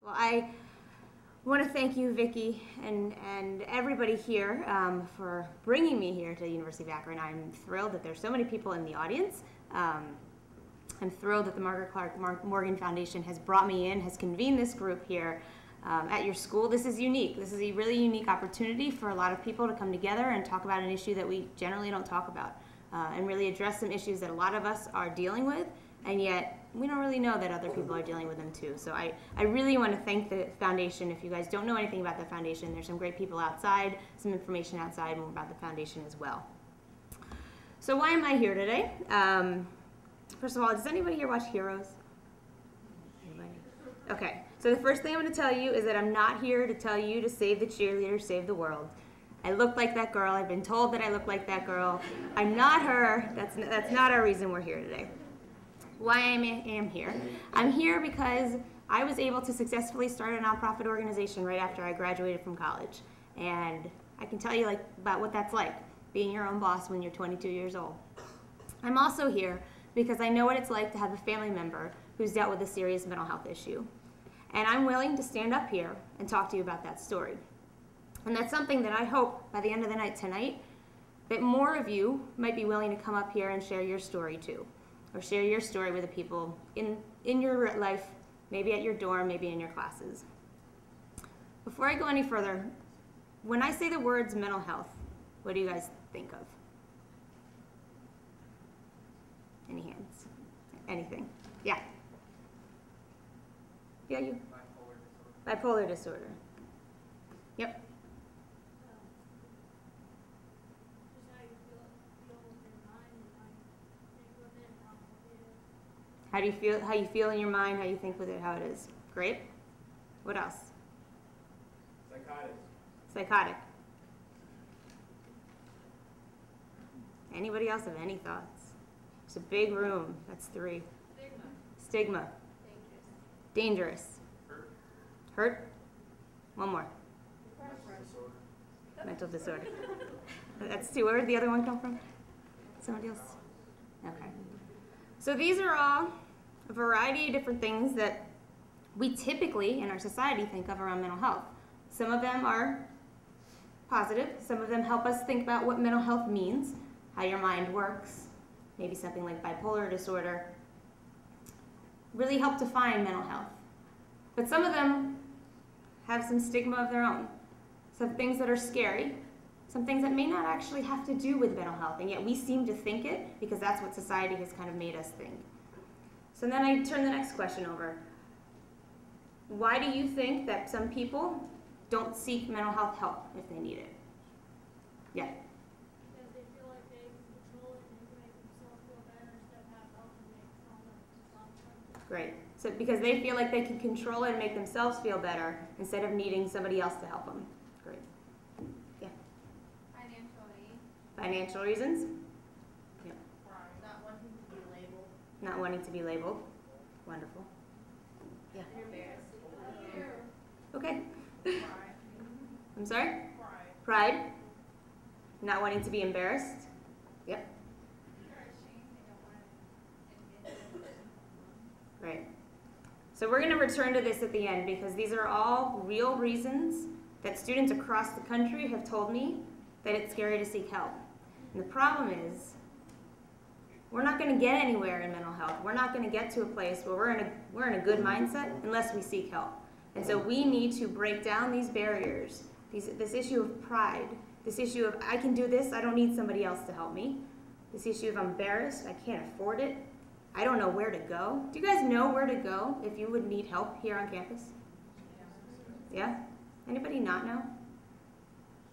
Well, I want to thank you, Vicki, and everybody here for bringing me here to the University of Akron. I'm thrilled that there's so many people in the audience. I'm thrilled that the Margaret Clark Morgan Foundation has brought me in, has convened this group here at your school. This is unique. This is a really unique opportunity for a lot of people to come together and talk about an issue that we generally don't talk about, and really address some issues that a lot of us are dealing with, and yet we don't really know that other people are dealing with them too. So I really want to thank the foundation. If you guys don't know anything about the foundation, there's some great people outside, some information outside more about the foundation as well. So why am I here today? First of all, does anybody here watch Heroes? Anybody? Okay, so the first thing I'm going to tell you is that I'm not here to tell you to save the cheerleader, save the world. I look like that girl. I've been told that I look like that girl. I'm not her. That's not our reason we're here today. Why I am here. I'm here because I was able to successfully start a nonprofit organization right after I graduated from college. And I can tell you about what that's like, being your own boss when you're 22 years old. I'm also here because I know what it's like to have a family member who's dealt with a serious mental health issue. And I'm willing to stand up here and talk to you about that story. And that's something that I hope by the end of the night tonight that more of you might be willing to come up here and share your story too. Or share your story with the people in your life, maybe at your dorm, maybe in your classes. Before I go any further, when I say the words mental health, what do you guys think of? Any hands? Anything? Yeah. Yeah, you? Bipolar disorder. Yep. How do you feel? How you feel in your mind? How you think with it? How it is? Great. What else? Psychotic. Psychotic. Anybody else have any thoughts? It's a big room. That's 3. Stigma. Stigma. Dangerous. Dangerous. Hurt. One more. Mental disorder. Mental disorder. That's 2. Where did the other one come from? Somebody else? Okay. So these are all a variety of different things that we typically in our society think of around mental health. Some of them are positive. Some of them help us think about what mental health means, how your mind works, maybe something like bipolar disorder. Really help define mental health. But some of them have some stigma of their own. Some things that are scary, some things that may not actually have to do with mental health, and yet we seem to think it because that's what society has kind of made us think. So then I turn the next question over. Why do you think that some people don't seek mental health help if they need it? Yeah. Because they feel like they can control it and they can make themselves feel better instead of have help and make someone. Great. So because they feel like they can control it and make themselves feel better instead of needing somebody else to help them. Great. Yeah. Financially. Financial reasons? Yep. Not wanting to be labeled. Not wanting to be labeled. Wonderful. Yeah. Embarrassing. Okay. Pride. I'm sorry? Pride. Pride. Not wanting to be embarrassed. Yep. Great. So we're going to return to this at the end because these are all real reasons that students across the country have told me that it's scary to seek help. And the problem is we're not going to get anywhere in mental health. We're not going to get to a place where we're in a good mindset unless we seek help. And so we need to break down these barriers, this issue of pride, this issue of I can do this, I don't need somebody else to help me, this issue of I'm embarrassed, I can't afford it, I don't know where to go. Do you guys know where to go if you would need help here on campus? Yeah? Anybody not know?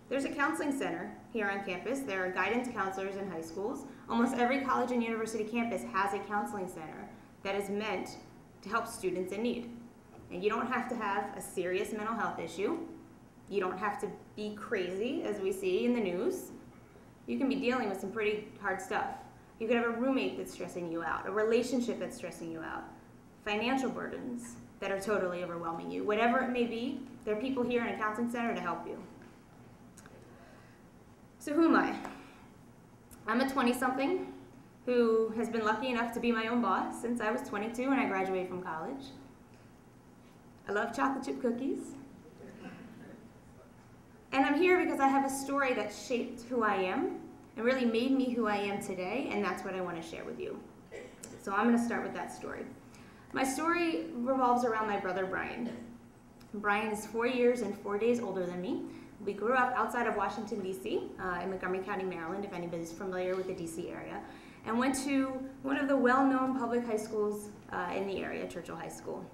There's a counseling center here on campus. There are guidance counselors in high schools. Almost every college and university campus has a counseling center that is meant to help students in need. And you don't have to have a serious mental health issue. You don't have to be crazy, as we see in the news. You can be dealing with some pretty hard stuff. You could have a roommate that's stressing you out, a relationship that's stressing you out, financial burdens that are totally overwhelming you. Whatever it may be, there are people here in a counseling center to help you. So who am I? I'm a 20-something who has been lucky enough to be my own boss since I was 22 when I graduated from college. I love chocolate chip cookies. And I'm here because I have a story that shaped who I am and really made me who I am today, and that's what I want to share with you. So I'm going to start with that story. My story revolves around my brother Brian. Brian is 4 years and 4 days older than me. We grew up outside of Washington, D.C., in Montgomery County, Maryland, if anybody's familiar with the D.C. area, and went to one of the well-known public high schools in the area, Churchill High School.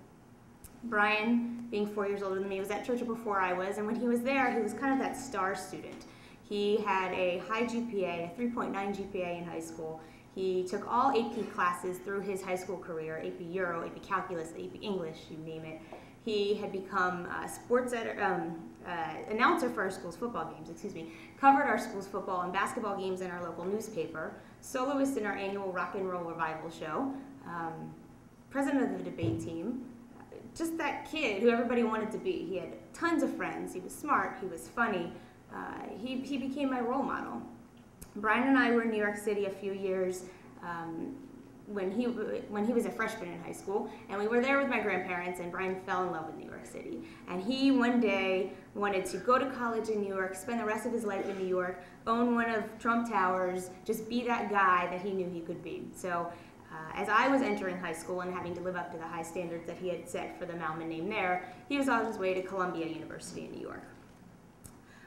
Brian, being 4 years older than me, was at Churchill before I was, and when he was there, he was kind of that star student. He had a high GPA, a 3.9 GPA in high school. He took all AP classes through his high school career, AP Euro, AP Calculus, AP English, you name it. He had become a sports announcer for our school's football games, covered our school's football and basketball games in our local newspaper, soloist in our annual rock and roll revival show, president of the debate team, just that kid who everybody wanted to be. He had tons of friends. He was smart. He was funny. He became my role model. Brian and I were in New York City a few years when he was a freshman in high school, and we were there with my grandparents, and Brian fell in love with New York City. And he one day wanted to go to college in New York, spend the rest of his life in New York, own one of Trump Towers, just be that guy that he knew he could be. So as I was entering high school and having to live up to the high standards that he had set for the Malmon name there, he was on his way to Columbia University in New York.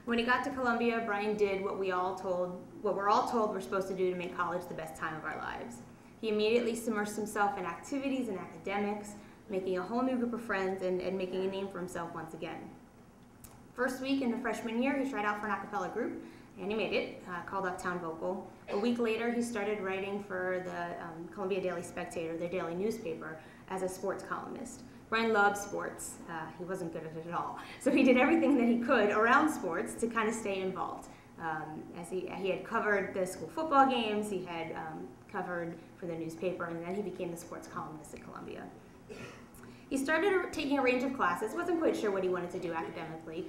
When he got to Columbia, Brian did what we're all told we're supposed to do to make college the best time of our lives. He immediately immersed himself in activities and academics, making a whole new group of friends and making a name for himself once again. First week in the freshman year, he tried out for an a cappella group, and he made it, called Uptown Vocal. A week later, he started writing for the Columbia Daily Spectator, their daily newspaper, as a sports columnist. Brian loved sports. He wasn't good at it at all. So he did everything that he could around sports to kind of stay involved. As he had covered the school football games, he had covered for the newspaper, and then he became the sports columnist at Columbia. He started taking a range of classes, wasn't quite sure what he wanted to do academically,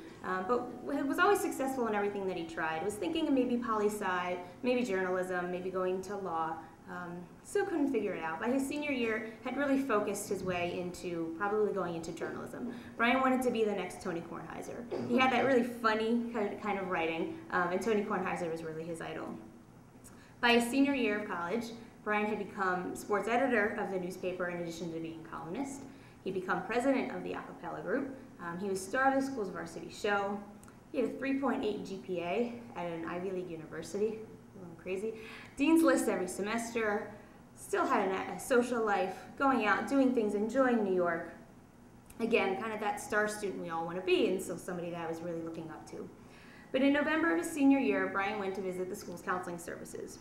but was always successful in everything that he tried. Was thinking of maybe poli-sci, maybe journalism, maybe going to law. Still couldn't figure it out. By his senior year, had really focused his way into probably going into journalism. Brian wanted to be the next Tony Kornheiser. He had that really funny kind of writing, and Tony Kornheiser was really his idol. By his senior year of college, Brian had become sports editor of the newspaper in addition to being columnist. He'd become president of the a cappella group. He was star of the school's varsity show. He had a 3.8 GPA at an Ivy League university. A little crazy. Dean's List every semester. Still had a social life, going out, doing things, enjoying New York. Again, kind of that star student we all want to be, and so somebody that I was really looking up to. But in November of his senior year, Brian went to visit the school's counseling services.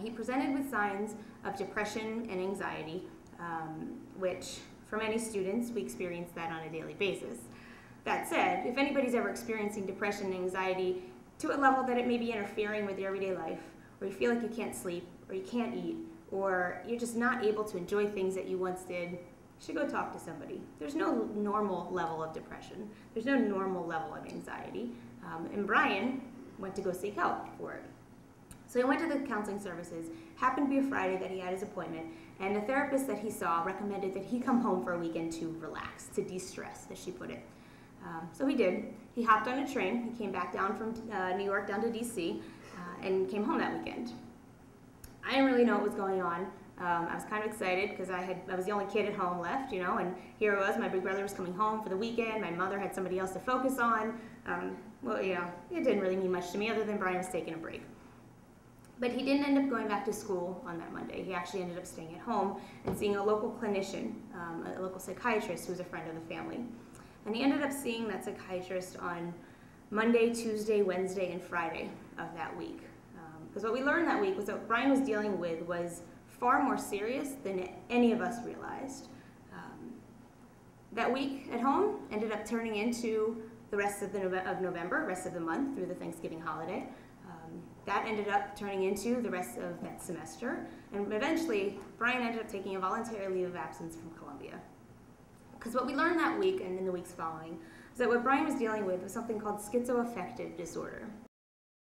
He presented with signs of depression and anxiety, which for many students, we experience that on a daily basis. That said, if anybody's ever experiencing depression and anxiety to a level that it may be interfering with your everyday life, or you feel like you can't sleep, or you can't eat, or you're just not able to enjoy things that you once did, you should go talk to somebody. There's no normal level of depression. There's no normal level of anxiety. And Brian went to go seek help for it. So he went to the counseling services, happened to be a Friday that he had his appointment, and the therapist that he saw recommended that he come home for a weekend to relax, to de-stress, as she put it. So he did. He hopped on a train. He came back down from New York down to D.C. And came home that weekend. I didn't really know what was going on. I was kind of excited because I was the only kid at home left, you know, and here it was. My big brother was coming home for the weekend. My mother had somebody else to focus on. Well, you know, it didn't really mean much to me other than Brian was taking a break. But he didn't end up going back to school on that Monday. He actually ended up staying at home and seeing a local clinician, a local psychiatrist who was a friend of the family. And he ended up seeing that psychiatrist on Monday, Tuesday, Wednesday, and Friday of that week. Because what we learned that week was that what Brian was dealing with was far more serious than any of us realized. That week at home ended up turning into the rest of November, rest of the month through the Thanksgiving holiday. That ended up turning into the rest of that semester. And eventually, Brian ended up taking a voluntary leave of absence from Columbia. Because what we learned that week and in the weeks following was that what Brian was dealing with was something called schizoaffective disorder.